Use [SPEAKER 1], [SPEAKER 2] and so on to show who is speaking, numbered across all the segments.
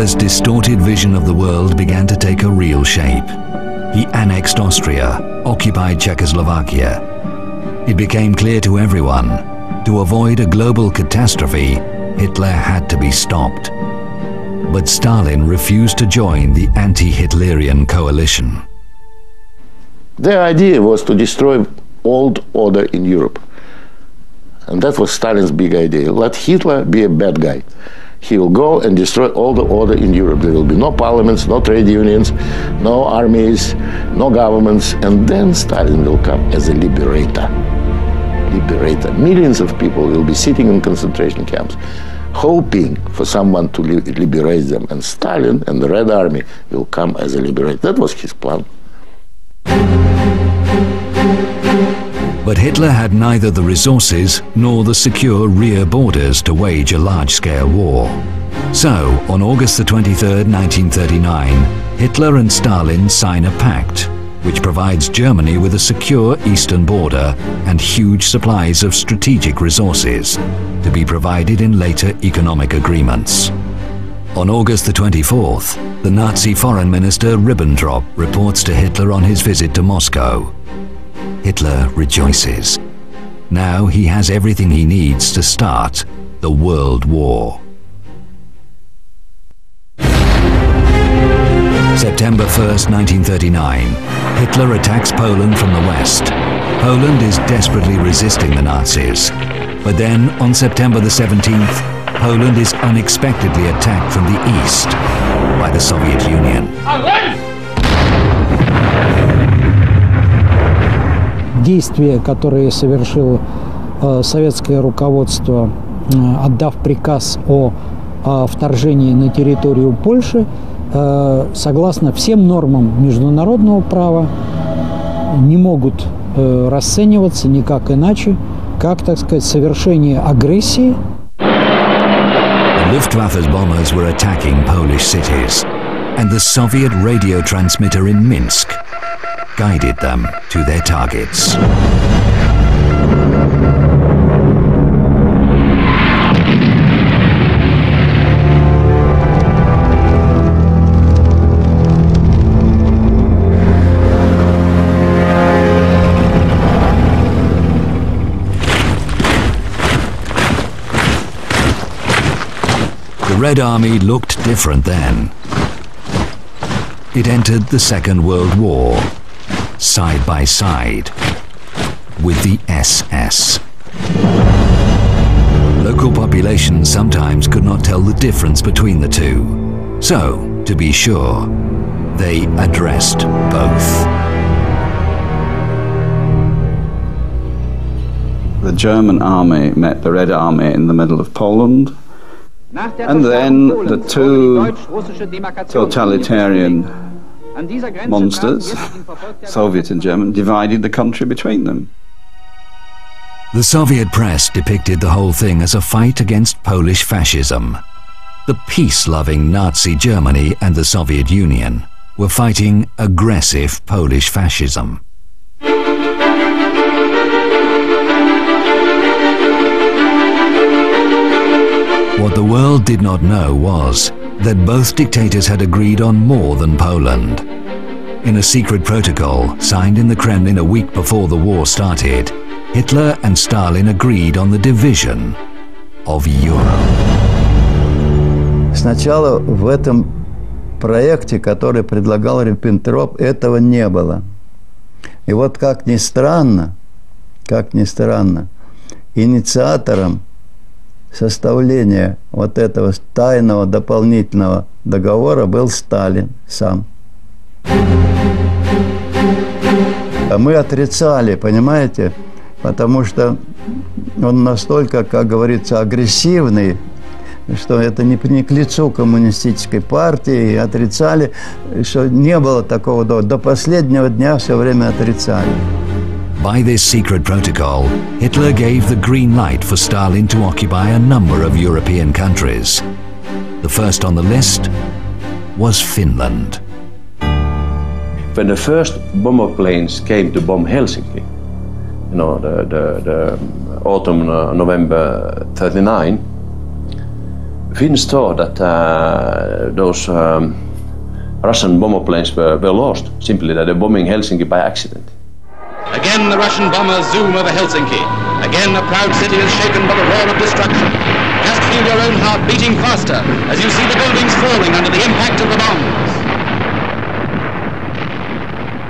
[SPEAKER 1] Hitler's distorted vision of the world began to take a real shape. He annexed Austria, occupied Czechoslovakia. It became clear to everyone, to avoid a global catastrophe, Hitler had to be stopped. But Stalin refused to join the anti-Hitlerian coalition.
[SPEAKER 2] Their idea was to destroy old order in Europe. And that was Stalin's big idea. Let Hitler be a bad guy. He will go and destroy all the order in Europe. There will be no parliaments, no trade unions, no armies, no governments. And then Stalin will come as a liberator. Liberator. Millions of people will be sitting in concentration camps, hoping for someone to liberate them. And Stalin and the Red Army will come as a liberator. That was his plan.
[SPEAKER 1] But Hitler had neither the resources nor the secure rear borders to wage a large-scale war. So, on August the 23rd, 1939, Hitler and Stalin sign a pact which provides Germany with a secure eastern border and huge supplies of strategic resources to be provided in later economic agreements. On August the 24th, the Nazi Foreign Minister Ribbentrop reports to Hitler on his visit to Moscow. Hitler rejoices. Now he has everything he needs to start the World War. September 1st, 1939, Hitler attacks Poland from the west. Poland is desperately resisting the Nazis. But then, on September the 17th, Poland is unexpectedly attacked from the east by the Soviet Union.
[SPEAKER 3] Действия, которые совершило советское руководство, отдав приказ о вторжении на территорию Польши, согласно всем нормам международного права, не могут расцениваться никак иначе, как, так сказать, совершение агрессии.
[SPEAKER 1] The Luftwaffe's bombers were attacking Polish cities, and the Soviet radio transmitter in Minsk guided them to their targets. The Red Army looked different then. It entered the Second World War, side by side with the SS. Local populations sometimes could not tell the difference between the two. So, to be sure, they addressed both.
[SPEAKER 4] The German army met the Red Army in the middle of Poland, and then the two totalitarian monsters, Soviet and German, divided the country between them.
[SPEAKER 1] The Soviet press depicted the whole thing as a fight against Polish fascism. The peace-loving Nazi Germany and the Soviet Union were fighting aggressive Polish fascism. What the world did not know was that both dictators had agreed on more than Poland. In a secret protocol signed in the Kremlin a week before the war started, Hitler and Stalin agreed on the division of Europe.
[SPEAKER 5] Сначала в этом проекте, который предлагал Риббентроп, этого не было. И вот как ни странно, инициатором составления вот этого тайного дополнительного договора был Сталин сам. А мы отрицали, понимаете, потому что он настолько, как говорится, агрессивный, что это не к лицу коммунистической партии, и отрицали, что не было такого до последнего дня, все время отрицали.
[SPEAKER 1] By this secret protocol, Hitler gave the green light for Stalin to occupy a number of European countries. The first on the list was Finland.
[SPEAKER 6] When the first bomber planes came to bomb Helsinki, you know, the autumn, November 39, Finns thought that those Russian bomber planes were lost, simply that they're bombing Helsinki by accident.
[SPEAKER 7] Again the Russian bombers zoom over Helsinki. Again a proud city is shaken by the roar of destruction. Just feel your own heart beating faster as you see the buildings falling under the impact of the bombs.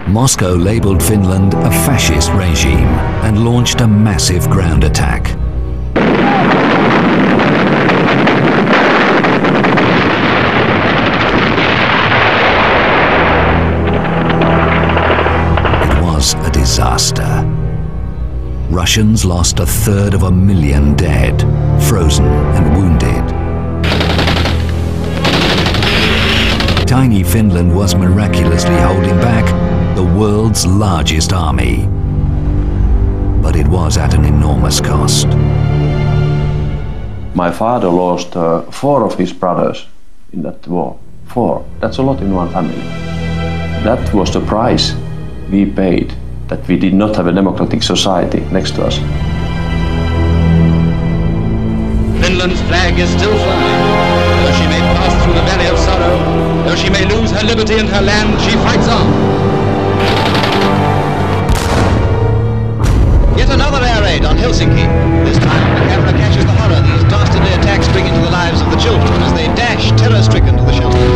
[SPEAKER 1] Moscow labelled Finland a fascist regime and launched a massive ground attack. A disaster. Russians lost 1/3 dead, frozen and wounded. Tiny Finland was miraculously holding back the world's largest army. But it was at an enormous cost.
[SPEAKER 6] My father lost 4 of his brothers in that war. 4. That's a lot in one family. That was the price we paid, that we did not have a democratic society next to us.
[SPEAKER 7] Finland's flag is still flying. Though she may pass through the valley of sorrow, though she may lose her liberty and her land, she fights on.
[SPEAKER 8] Yet another air raid on Helsinki. This time the camera catches the horror these dastardly attacks bring into the lives of the children as they dash terror-stricken to the shelter.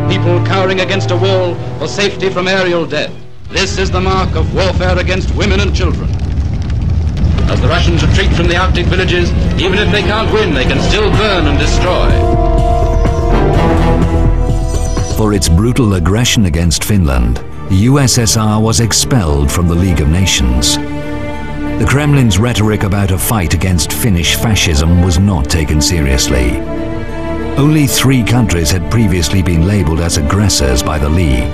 [SPEAKER 7] People cowering against a wall for safety from aerial death. This is the mark of warfare against women and children. As the Russians retreat from the Arctic villages, even if they can't win, they can still burn and destroy.
[SPEAKER 1] For its brutal aggression against Finland, the USSR was expelled from the League of Nations. The Kremlin's rhetoric about a fight against Finnish fascism was not taken seriously. Only 3 countries had previously been labelled as aggressors by the League: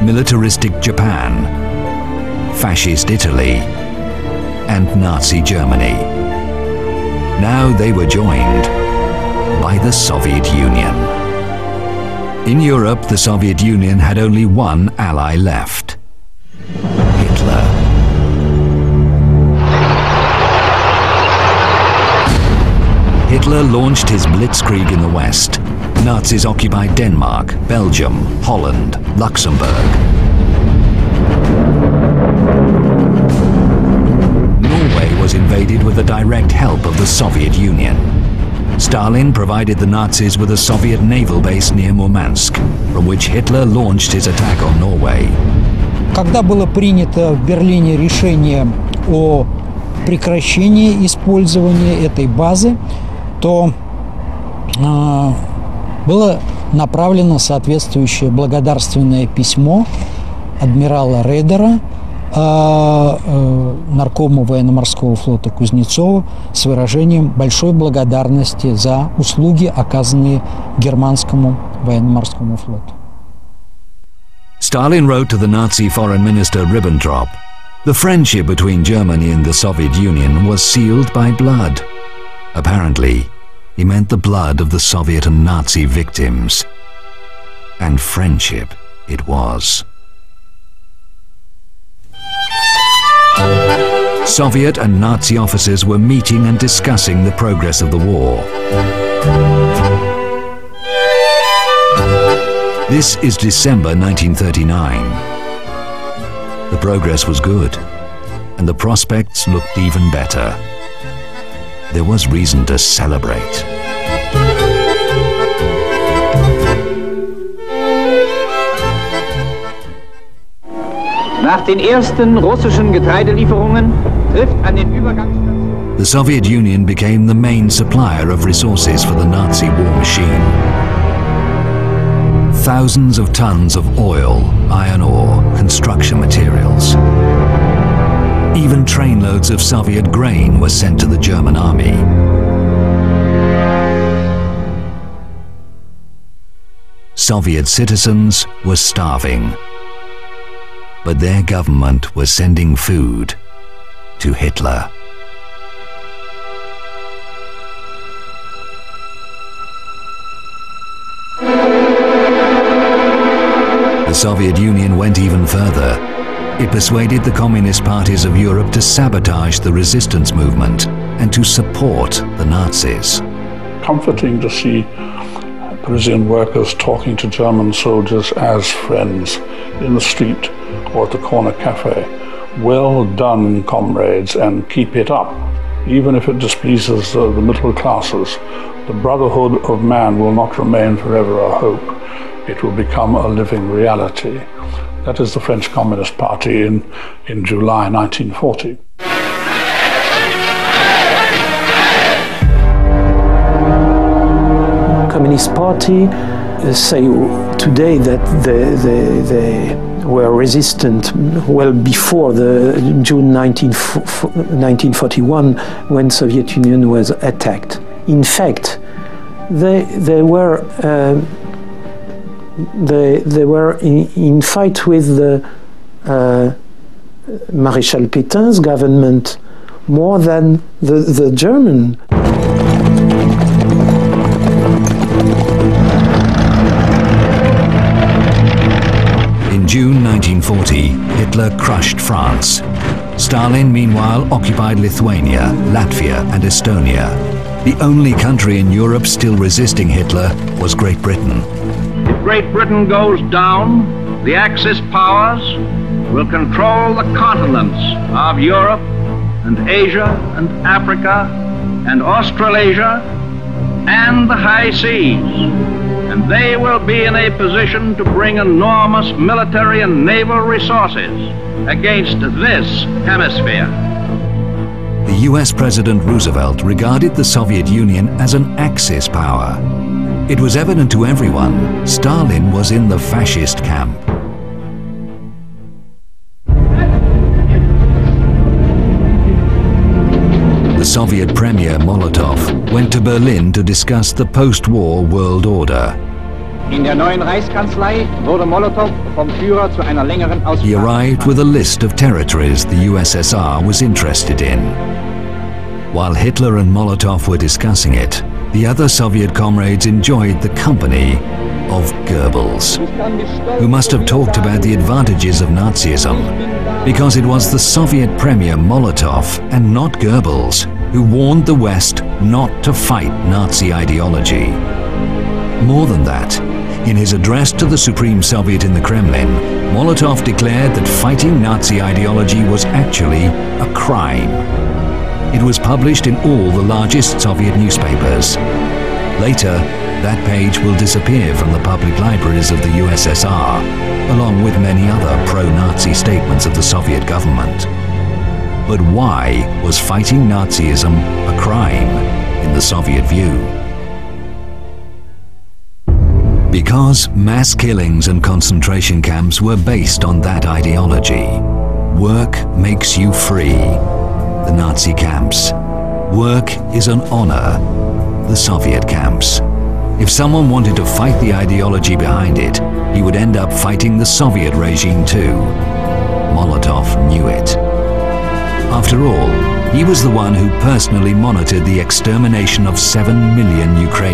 [SPEAKER 1] militaristic Japan, fascist Italy, and Nazi Germany. Now they were joined by the Soviet Union. In Europe, the Soviet Union had only one ally left: Hitler. Hitler launched his blitzkrieg in the West. Nazis occupied Denmark, Belgium, Holland, Luxembourg. Norway was invaded with the direct help of the Soviet Union. Stalin provided the Nazis with a Soviet naval base near Murmansk, from which Hitler launched his attack on Norway.
[SPEAKER 3] Когда было принято в Берлине решение о прекращении использования этой базы, то было направлено соответствующее благодарственное письмо адмирала Рейдера наркому военно-морского флота Кузнецову с выражением большой благодарности за услуги, оказанные германскому военно-морскому флоту.
[SPEAKER 1] Stalin wrote to the Nazi foreign minister Ribbentrop, "The friendship between Germany and the Soviet Union was sealed by blood." Apparently, he meant the blood of the Soviet and Nazi victims. And friendship it was. Soviet and Nazi officers were meeting and discussing the progress of the war. This is December 1939. The progress was good, and the prospects looked even better. There was reason to celebrate.
[SPEAKER 9] Nach den ersten russischen Getreidelieferungen trifft an den Übergangsstationen.
[SPEAKER 1] The Soviet Union became the main supplier of resources for the Nazi war machine. Thousands of tons of oil, iron ore, construction materials. Even trainloads of Soviet grain were sent to the German army. Soviet citizens were starving, but their government was sending food to Hitler. The Soviet Union went even further. It persuaded the communist parties of Europe to sabotage the resistance movement and to support the Nazis.
[SPEAKER 10] Comforting to see Parisian workers talking to German soldiers as friends in the street or at the corner cafe. Well done, comrades, and keep it up. Even if it displeases the middle classes, the brotherhood of man will not remain forever a hope. It will become a living reality. That is the French Communist Party in July 1940.
[SPEAKER 11] Communist Party say today that they were resistant well before the June 1941 when Soviet Union was attacked. In fact, they were in fight with the Maréchal Pétain's government more than the German.
[SPEAKER 1] In June 1940, Hitler crushed France. Stalin, meanwhile, occupied Lithuania, Latvia, and Estonia. The only country in Europe still resisting Hitler was Great Britain.
[SPEAKER 12] If Great Britain goes down, the Axis powers will control the continents of Europe and Asia and Africa and Australasia and the high seas. And they will be in a position to bring enormous military and naval resources against this hemisphere.
[SPEAKER 1] The US President Roosevelt regarded the Soviet Union as an Axis power. It was evident to everyone Stalin was in the fascist camp. The Soviet Premier Molotov went to Berlin to discuss the post-war world order.
[SPEAKER 9] In der neuen Reichskanzlei wurde Molotow vom Führer zu einer längeren Aussprache.
[SPEAKER 1] He arrived with a list of territories the USSR was interested in. While Hitler and Molotov were discussing it, the other Soviet comrades enjoyed the company of Goebbels, who must have talked about the advantages of Nazism, because it was the Soviet Premier Molotov and not Goebbels who warned the West not to fight Nazi ideology. More than that, in his address to the Supreme Soviet in the Kremlin, Molotov declared that fighting Nazi ideology was actually a crime. It was published in all the largest Soviet newspapers. Later, that page will disappear from the public libraries of the USSR, along with many other pro-Nazi statements of the Soviet government. But why was fighting Nazism a crime in the Soviet view? Because mass killings and concentration camps were based on that ideology. Work makes you free. The Nazi camps. Work is an honor. The Soviet camps. If someone wanted to fight the ideology behind it, he would end up fighting the Soviet regime too. Molotov knew it. After all, he was the one who personally monitored the extermination of 7 million Ukrainians.